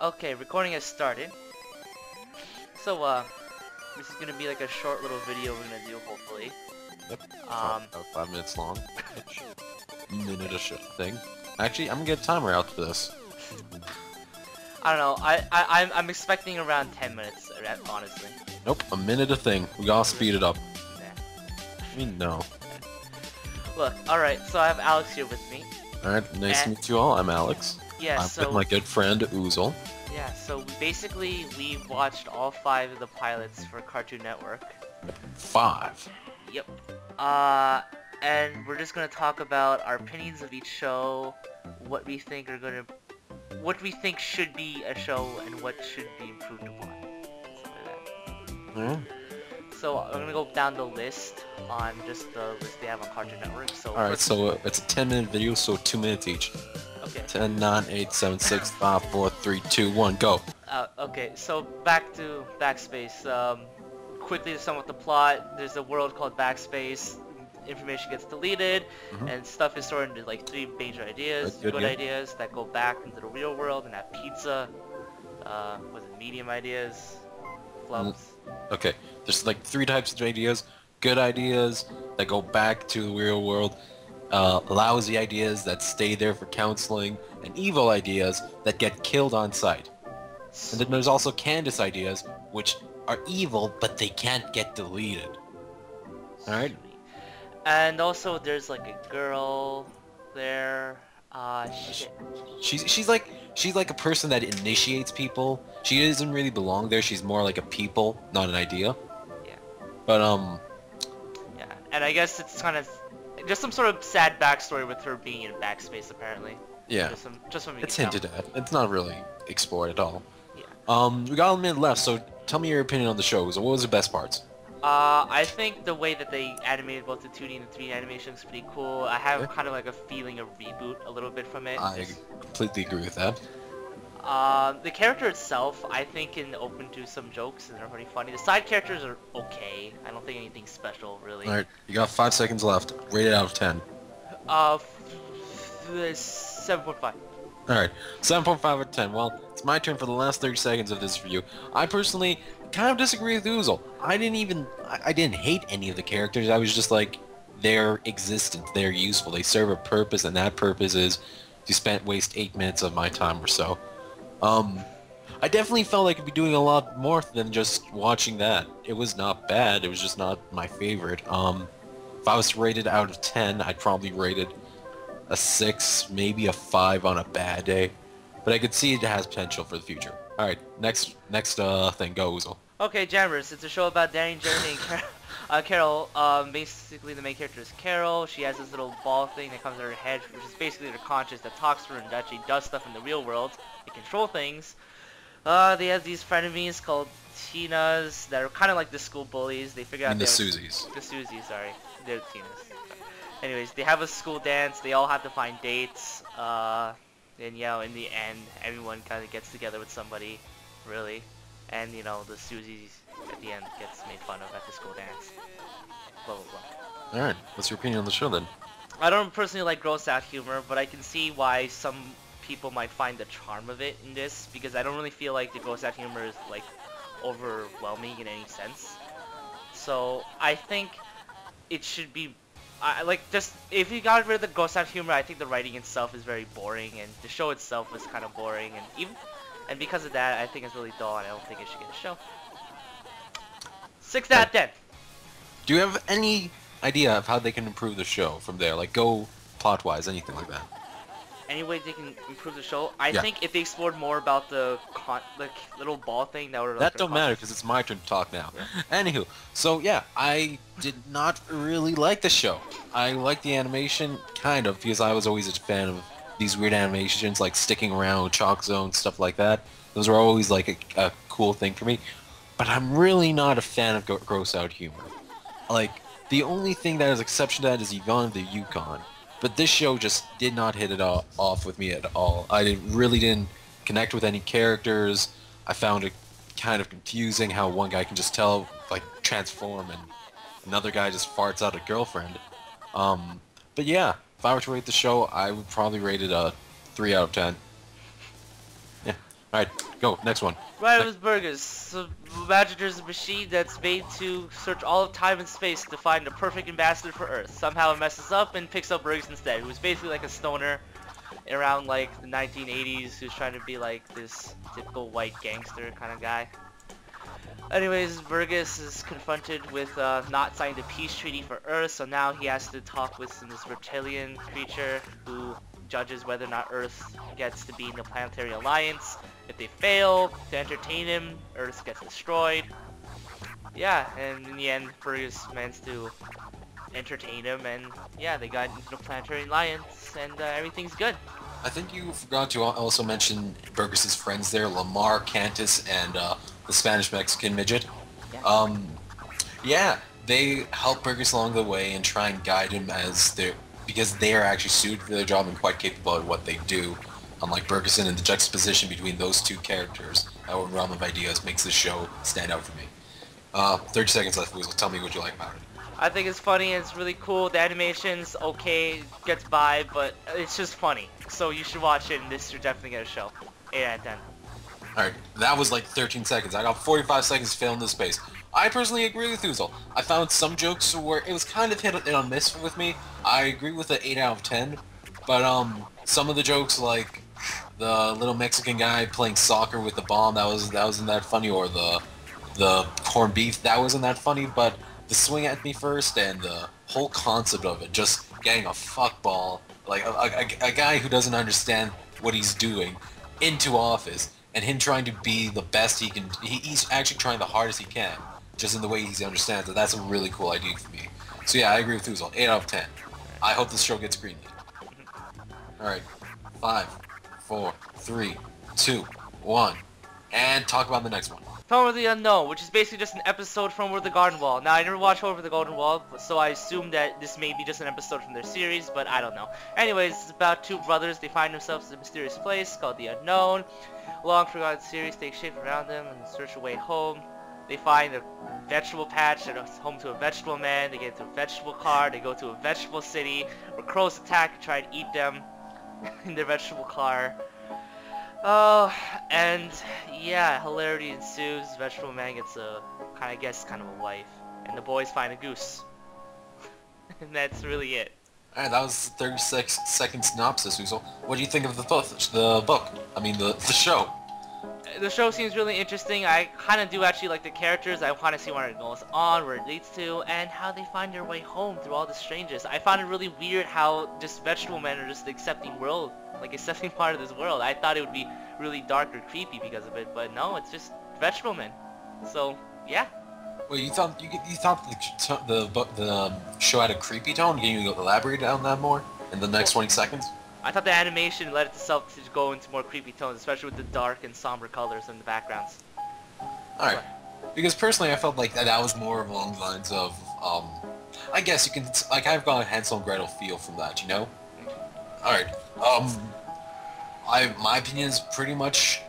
Okay, recording has started. So, this is gonna be like a short little video we're gonna do, hopefully. Yep. About 5 minutes long. Minute-ish thing. Actually, I'm gonna get a timer out for this. I don't know. I'm expecting around 10 minutes, honestly. Nope, a minute a thing. We gotta speed it up. Nah. I mean, no. Look, alright, so I have Alex here with me. Alright, nice to meet you all. I'm Alex. Yeah, I'm with my good friend, Oozle. Yeah, so we watched all 5 of the pilots for Cartoon Network. 5. Yep. And we're just gonna talk about our opinions of each show, what we think should be a show, and what should be improved upon. Something like that. So I'm gonna go down the list on just the list they have on Cartoon Network. So alright, so it's a 10-minute video, so 2 minutes each. Okay. 10, 9, 8, 7, 6, 5, 4, 3, 2, 1, go. Okay, so back to Backspace. Quickly to sum up the plot, there's a world called Backspace. Information gets deleted, and stuff is sorted into like 3 major ideas. Good ideas that go back into the real world and have pizza. Was it medium ideas? Flubs. Okay, there's like 3 types of ideas. Good ideas that go back to the real world. Lousy ideas that stay there for counseling, and evil ideas that get killed on sight. And then there's also Candace ideas, which are evil, but they can't get deleted. Alright? And also there's like a girl there. Shit. She's like a person that initiates people. She doesn't really belong there. She's more like a people, not an idea. Yeah. But yeah, and I guess it's kind of just some sort of sad backstory with her being in Backspace, apparently. yeah, just from it's hinted at. It's not really explored at all. Yeah. We got a minute left, so tell me your opinion on the show. So what was the best parts? I think the way that they animated both the 2D and the 3D animation is pretty cool. I have kind of like a feeling of reboot a little bit from it. I completely agree with that. The character itself, I think, can open to some jokes and they're pretty funny. The side characters are okay. I don't think anything special, really. Alright, you got 5 seconds left. Rate it out of 10. 7.5. Alright, 7.5 out of 10. Well, it's my turn for the last 30 seconds of this review. I personally kind of disagree with Oozle. I didn't hate any of the characters. I was just like, they're existent, they're useful, they serve a purpose, and that purpose is to waste 8 minutes of my time or so. I definitely felt like I could be doing a lot more than just watching that. It was not bad, it was just not my favorite. If I was to rate it out of 10, I'd probably rate it a 6, maybe a 5 on a bad day. But I could see it has potential for the future. Alright, next thing, go Oozle. Okay, Jammers, it's a show about Danny, Jeremy, and Carol. Basically the main character is Carol. She has this little ball thing that comes in her head, which is basically her conscience that talks to her and actually does stuff in the real world. They control things. They have these frenemies called Tinas that are kind of like the school bullies. They figure out the Susies. The Susies, sorry. They're Tinas. Anyways, they have a school dance. They all have to find dates. And you know, in the end, everyone kind of gets together with somebody, really. And you know, the Susies at the end gets made fun of at the school dance. Blah blah blah. Alright, what's your opinion on the show then? I don't personally like gross out humor, but I can see why some people might find the charm of it in this, because I don't really feel like the gross out humor is like overwhelming in any sense. So I think it should be if you got rid of the gross out humor, I think the writing itself is very boring, and the show itself is kind of boring, and because of that, I think it's really dull, and I don't think it should get a show. 6 out of 10. Do you have any idea of how they can improve the show from there? Like, go plot-wise, anything like that? Any way they can improve the show? I think if they explored more about the little ball thing, that would. That don't matter because it's my turn to talk now. Yeah. Anywho, so yeah, I did not really like the show. I liked the animation, kind of, because I was always a fan of these weird animations, like sticking around with Chalk Zone, stuff like that. Those were always like a cool thing for me. But I'm really not a fan of gross out humor. Like, the only thing that is exception to that is Yvonne of the Yukon. But this show just did not hit it off with me at all. I really didn't connect with any characters. I found it kind of confusing how one guy can just transform and another guy just farts out a girlfriend. But yeah, if I were to rate the show, I would probably rate it a 3 out of 10. Yeah. Alright, go, next one. Right, it was Burgess. So, imagine there's a machine that's made to search all of time and space to find the perfect ambassador for Earth. Somehow it messes up and picks up Burgess instead, who's basically like a stoner around like the 1980s who's trying to be like this typical white gangster kind of guy. Anyways, Burgess is confronted with not signing the peace treaty for Earth, so now he has to talk with this reptilian creature who judges whether or not Earth gets to be in the Planetary Alliance. If they fail to entertain him, Earth gets destroyed. Yeah, and in the end, Burgess managed to entertain him, and yeah, they got into the Planetary Alliance, and everything's good. I think you forgot to also mention Burgess's friends there, Lamar, Cantus, and the Spanish-Mexican midget. Yeah. Yeah, they help Burgess along the way and try and guide him because they are actually suited for their job and quite capable at what they do. Unlike Burgess, and the juxtaposition between those two characters, our realm of ideas, makes this show stand out for me. 30 seconds left, Weasel. Tell me what you like about it. I think it's funny, it's really cool, the animation's okay, gets by, but it's just funny. So you should watch it, and this you're definitely gonna show. 8 out of 10. Alright, that was like 13 seconds. I got 45 seconds to fill in this space. I personally agree with Weasel. I found some jokes where it was kind of hit or miss with me. I agree with the 8 out of 10, but some of the jokes like the little Mexican guy playing soccer with the bomb, that wasn't that funny, or the corned beef, that wasn't that funny, but the swing at me first and the whole concept of it, just getting a fuckball, like a guy who doesn't understand what he's doing, into office, and him trying to be the best he can, he's actually trying the hardest he can, just in the way he understands it. That's a really cool idea for me. So yeah, I agree with Weasel. 8 out of 10. I hope this show gets greenlit. Alright, 5, 4, 3, 2, 1, and talk about the next one. Tome of the Unknown, which is basically just an episode from Over the Garden Wall. Now, I never watched Over the Golden Wall, so I assume that this may be just an episode from their series, but I don't know. Anyways, it's about two brothers. They find themselves in a mysterious place called the Unknown. A long-forgotten series takes shape around them and search a way home. They find a vegetable patch and it's home to a vegetable man. They get into a vegetable car. They go to a vegetable city where crows attack and try to eat them in their vegetable car. Oh, and yeah, hilarity ensues. Vegetable man gets a kind of a wife, and the boys find a goose, and that's really it. Alright, that was 36-second synopsis, Weasel. What do you think of the book? I mean, the show. The show seems really interesting. I kind of do actually like the characters. I want to see where it goes on, where it leads to, and how they find their way home through all the strangeness. I found it really weird how just vegetable men are just the accepting world, like accepting part of this world. I thought it would be really dark or creepy because of it, but no, it's just vegetable men. So yeah. Wait, you thought the show had a creepy tone? Can you elaborate on that more in the next 20 seconds? I thought the animation led itself to go into more creepy tones, especially with the dark and somber colors in the backgrounds. Alright. Because personally I felt like that was more along the lines of, I guess you can, like, I've got a Hansel and Gretel feel from that, you know? Alright, my opinion is pretty much,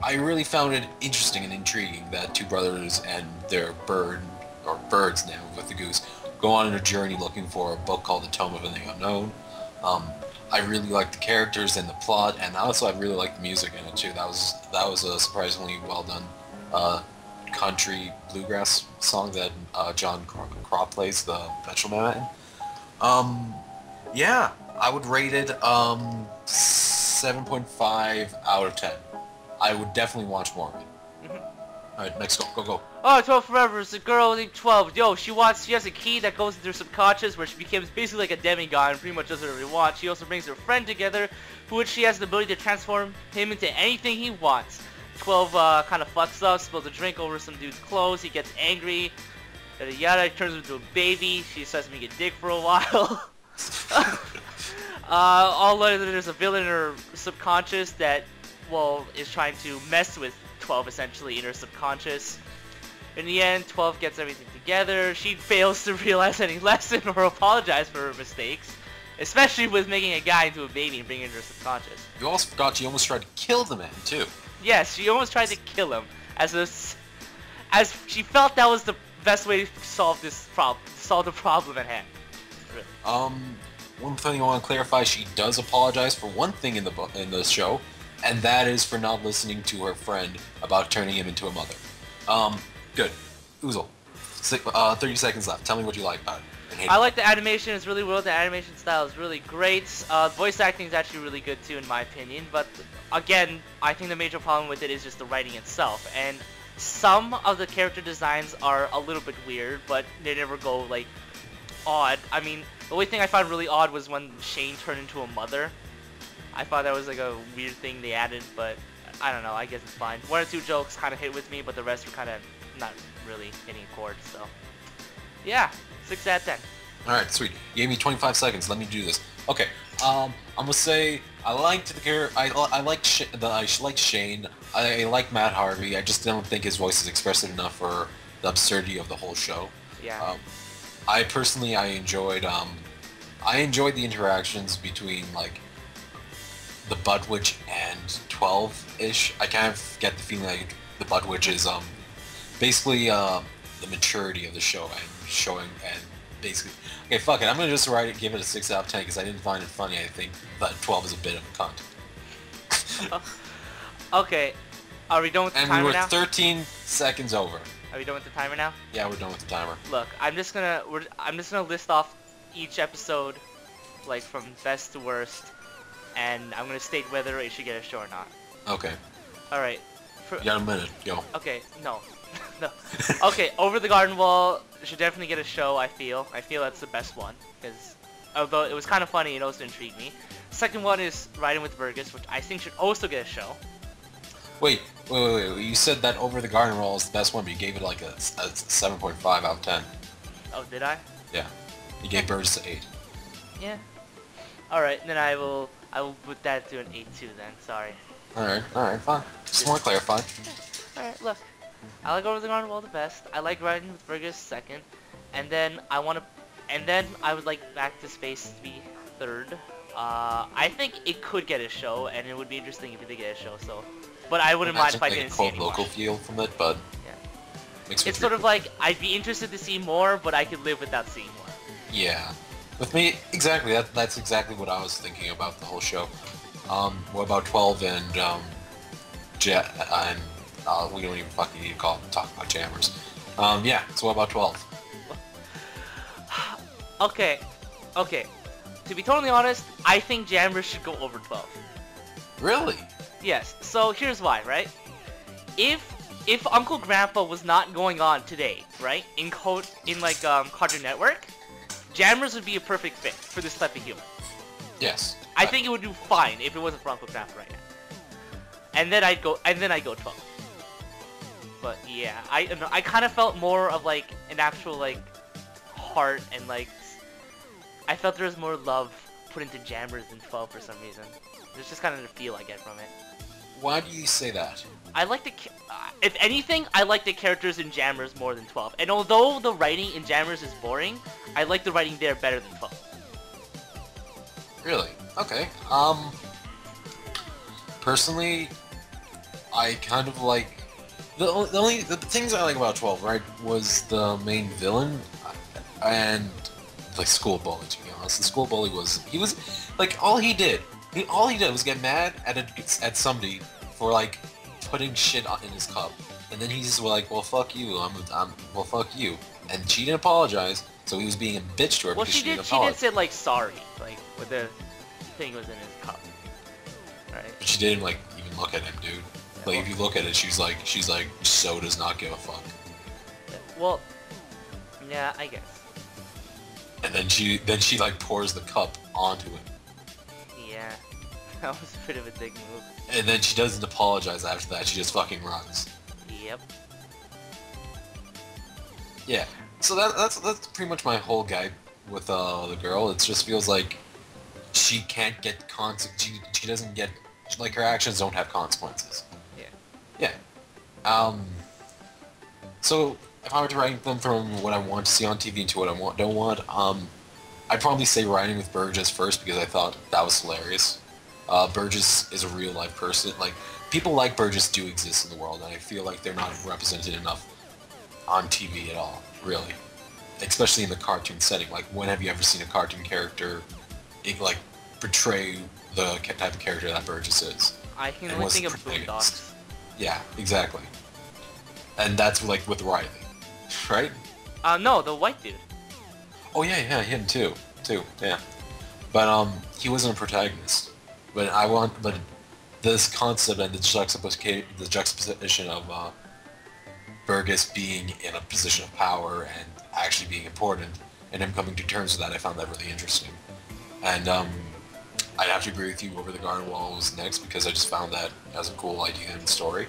I really found it interesting and intriguing that two brothers and their birds now with the goose, go on a journey looking for a book called the Tome of the Unknown. I really liked the characters and the plot, and also I really liked the music in it too. That was a surprisingly well done country bluegrass song that John Crop plays, the vegetable man. Yeah, I would rate it 7.5 out of 10. I would definitely watch more of it. Alright, next go. Oh, 12 Forever is a girl named 12. Yo, she has a key that goes into her subconscious where she becomes basically like a demigod and pretty much does whatever she wants. She also brings her friend together, for which she has the ability to transform him into anything he wants. 12 kind of fucks up, spills a drink over some dude's clothes, he gets angry, yada yada, turns into a baby, she starts to make a dick for a while. There's a villain in her subconscious that, well, is trying to mess with 12 essentially in her subconscious. In the end, 12 gets everything together. She fails to realize any lesson or apologize for her mistakes, especially with making a guy into a baby and bringing it into her subconscious. You also forgot she almost tried to kill the man too. Yes, she almost tried to kill him as she felt that was the best way to solve the problem at hand. Really. One thing I want to clarify: she does apologize for one thing in the show. and that is for not listening to her friend about turning him into a mother. Good. Oozle, 30 seconds left. Tell me what you like about it. And hate I it. like the animation. It's really well. The animation style is really great. Voice acting is actually really good too, in my opinion. But again, I think the major problem with it is just the writing itself. And some of the character designs are a little bit weird, but they never go like odd. I mean, the only thing I found really odd was when Shane turned into a mother. I thought that was like a weird thing they added, but I don't know. I guess it's fine. One or two jokes kind of hit with me, but the rest were kind of not really hitting a chord. So yeah, 6 out of 10. Alright, sweet. You gave me 25 seconds. Let me do this. Okay. I'm gonna say I liked the character. I liked Shane. I like Matt Harvey. I just don't think his voice is expressive enough for the absurdity of the whole show. Yeah. I personally enjoyed the interactions between like the Bud Witch and 12-ish. I kind of get the feeling like the Bud Witch is basically the maturity of the show and showing and basically. Okay, fuck it. I'm gonna just give it a 6 out of 10 because I didn't find it funny. I think that 12 is a bit of a cunt. Okay. Are we done with the And timer we were now? 13 seconds over. Are we done with the timer now? Yeah, we're done with the timer. Look, I'm just gonna list off each episode, like from best to worst, and I'm gonna state whether it should get a show or not. Okay. All right. You got a minute. Go. Okay. No. No. Okay. Over the Garden Wall should definitely get a show. I feel that's the best one because although it was kind of funny, it also intrigued me. Second one is Ridin with Burgess, which I think should also get a show. Wait. You said that Over the Garden Wall is the best one, but you gave it like a 7.5 out of 10. Oh, did I? Yeah. You gave Burgess an 8. Yeah. All right. Then I will put that to an 8 too. Then sorry. Alright, fine. Just want to clarify. Alright, look. I like Over the Garden Wall the best. I like Ridin with Burgess second. And then I would like Backspace to be third. I think it could get a show, and it would be interesting if it did get a show, so. But I wouldn't mind if I didn't see any more. local feel from it, but Yeah. makes me It's sort of like, I'd be interested to see more, but I could live without seeing more. Yeah. With me, exactly. That's exactly what I was thinking about the whole show. What about 12 and Jet and we don't even fucking need to talk about Jammers. Yeah. So what about 12? Okay. To be totally honest, I think Jammers should go over 12. Really? Yes. So here's why, right? If Uncle Grandpa was not going on today, right? In Cartoon Network, Jammers would be a perfect fit for this type of humor. Yes. I think it would do fine if it wasn't for Uncle Grandpa right now. And then I'd go 12. But yeah, I kind of felt more of like an actual like heart and like I felt there was more love put into Jammers than 12 for some reason. There's just kind of the feel I get from it. Why do you say that? I like if anything, I like the characters in Jammers more than 12. And although the writing in Jammers is boring, I like the writing there better than 12. Really? Okay. Personally, I kind of like the things I like about 12, right, was the main villain and like School Bully. To be honest, the School Bully was like all he did was get mad at somebody for like putting shit in his cup, and then he's just like, well, fuck you, well, fuck you, and she didn't apologize, so he was being a bitch to her because she didn't apologize. She did say like sorry, like when the thing was in his cup, right? But she didn't like even look at him, dude. Like if you look at it, she's like, so does not give a fuck. Well, yeah, I guess. And then she like pours the cup onto him. Yeah, that was a bit of a dick move. And then she doesn't apologize after that. She just fucking runs. Yep. Yeah. So that's pretty much my whole guide with the girl. It just feels like she can't get she doesn't get, like, her actions don't have consequences. Yeah. Yeah. So if I were to rank them from what I want to see on TV to what I don't want, I'd probably say Riding with Burgess first because I thought that was hilarious. Burgess is a real life person. Like, people like Burgess do exist in the world, and I feel like they're not represented enough on TV at all, really. Especially in the cartoon setting. Like, when have you ever seen a cartoon character, like, portray the type of character that Burgess is? I can and only was think the of protagonist. Boondocks. Yeah, exactly. And that's like with Riley, right? No, the white dude. Oh yeah, him too, yeah. But he wasn't a protagonist. But this concept and the juxtaposition of Burgess being in a position of power and actually being important, and him coming to terms with that, I found that really interesting. And I'd have to agree with you. Over the Garden Wall was next because I just found that as a cool idea in the story.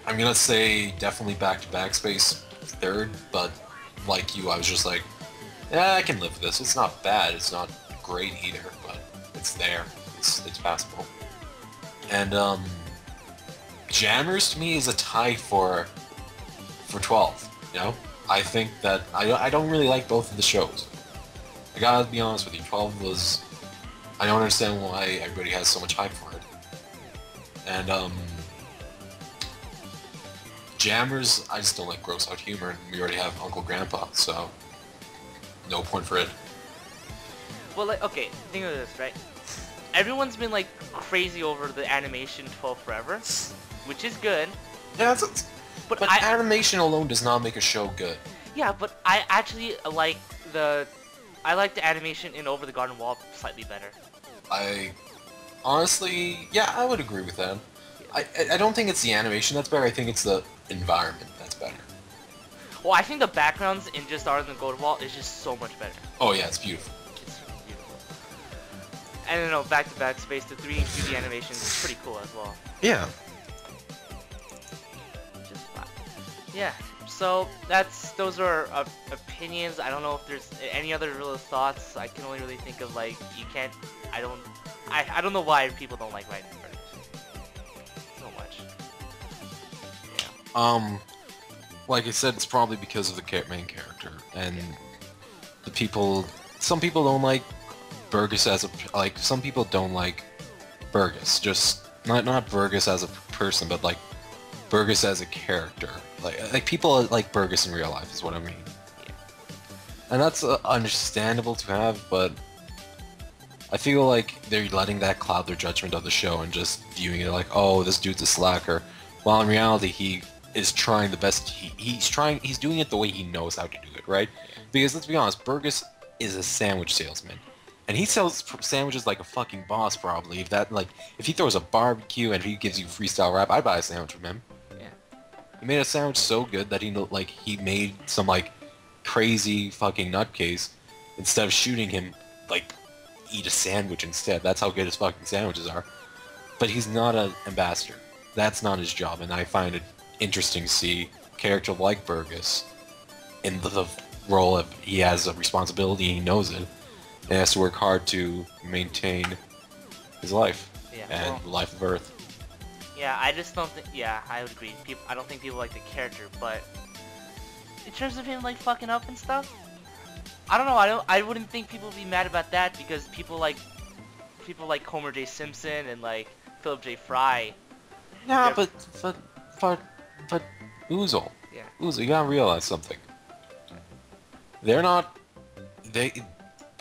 I'm gonna say definitely back to Backspace third, but like you, I was just like, yeah, I can live with this. It's not bad. It's not great either, but it's there. It's passable. And Jammers to me is a tie for 12. You know, I think that I don't really like both of the shows. I gotta be honest with you. 12 was, I don't understand why everybody has so much hype for it. And Jammers, I just don't like gross out humor, and we already have Uncle Grandpa, so no point for it. Well, like, okay, think of this, right? Everyone's been like crazy over the animation 12 Forever, which is good. Yeah, but animation alone does not make a show good. Yeah, but I actually like the animation in Over the Garden Wall slightly better. Honestly, yeah, I would agree with that. I don't think it's the animation that's better, I think it's the environment that's better. Well, I think the backgrounds in just Over the Golden Wall is just so much better. Oh yeah, it's beautiful. It's beautiful. And you know, back to Backspace, the 3D and 2D animation is pretty cool as well. Yeah. Just fine. Yeah. So those are opinions. I don't know if there's any other real thoughts. I can only really think of like I don't know why people don't like Ridin so much. Yeah. Like I said, it's probably because of the main character and the people. Some people don't like Burgess as some people don't like Burgess. Just not Burgess as a person, but like Burgess as a character. Like people like Burgess in real life is what I mean. Yeah. And that's understandable to have, but I feel like they're letting that cloud their judgment of the show and just viewing it like, oh, this dude's a slacker. While in reality, he is trying the best. He's doing it the way he knows how to do it, right? Because let's be honest, Burgess is a sandwich salesman, and he sells sandwiches like a fucking boss. Probably if he throws a barbecue and he gives you freestyle rap, I'd buy a sandwich from him. Yeah. He made a sandwich so good that he made some crazy fucking nutcase instead of shooting him eat a sandwich instead. That's how good his fucking sandwiches are. But he's not an ambassador. That's not his job, and I find it interesting to see a character like Burgess in the role of he has a responsibility, he knows it, and he has to work hard to maintain his life and the life of Earth. Yeah, I just don't think. Yeah, I would agree. I don't think people like the character, but in terms of him fucking up and stuff, I don't know. I wouldn't think people would be mad about that because people like Homer J. Simpson and Philip J. Fry. Yeah, but Oozle. Yeah. Oozle, you gotta realize something.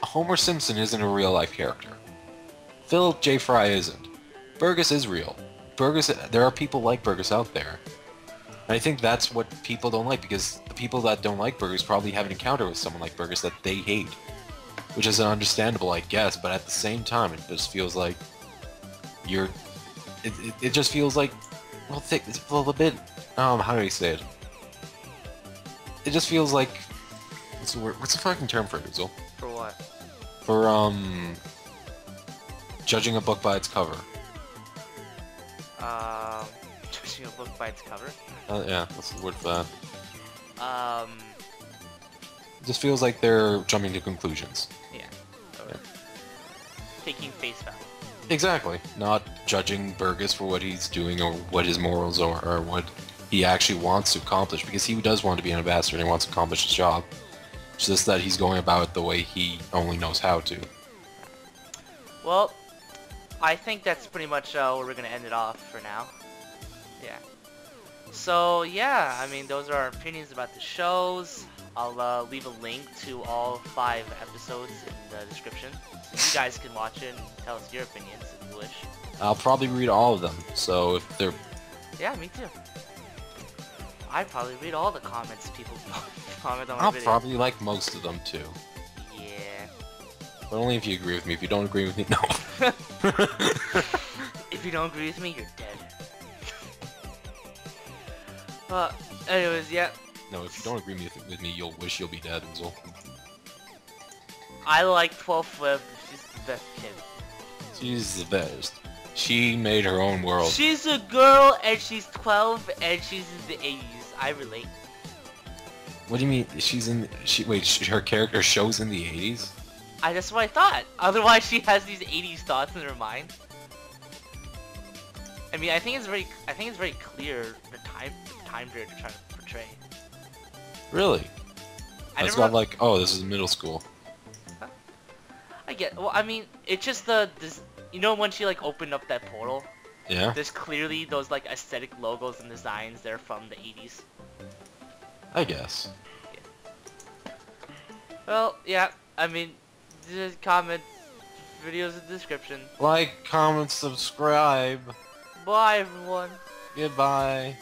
Homer Simpson isn't a real life character. Philip J. Fry isn't. Burgess is real. There are people like Burgess out there. And I think that's what people don't like, because the people that don't like Burgess probably have an encounter with someone like Burgess that they hate. Which is understandable, I guess, but at the same time, it just feels like it just feels like, it's a little bit, how do I say it? It just feels like, what's the word? What's the fucking term for it, Uzo? For what? For, judging a book by its cover. Judging a book by its cover? Yeah, what's the word for that? Um... It just feels like they're jumping to conclusions. Yeah. Taking face value. Exactly. Not judging Burgess for what he's doing or what his morals are or what he actually wants to accomplish, because he does want to be an ambassador and he wants to accomplish his job. It's just that he's going about it the way he only knows how to. Well, I think that's pretty much where we're going to end it off for now. Yeah. So, yeah, I mean, those are our opinions about the shows. I'll leave a link to all 5 episodes in the description, so you guys can watch it and tell us your opinions if you wish. I'll probably read all of them, so if they're... Yeah, me too. I probably read all the comments people comment on my I'll video. probably like most of them too. Yeah. But only if you agree with me. If you don't agree with me, no. If you don't agree with me, you're dead. Anyways, yeah. No, if you don't agree with me, you'll wish you'll be dead, Weasel. I like 12 Flip. She's the best kid. She's the best. She made her own world. She's a girl and she's 12 and she's in the 80s. I relate. What do you mean? She's in... her character shows in the 80s? That's what I thought. Otherwise, she has these 80s thoughts in her mind. I mean, I think it's very clear the time period they're trying to portray. Really? It's got like, oh, this is middle school. Huh? I get. Well, I mean, it's just this. You know, when she like opened up that portal. Yeah. There's clearly those like aesthetic logos and designs there from the 80s. I guess. Yeah. Well, yeah. I mean, just comment, videos in the description. Like, comment, subscribe. Bye, everyone. Goodbye.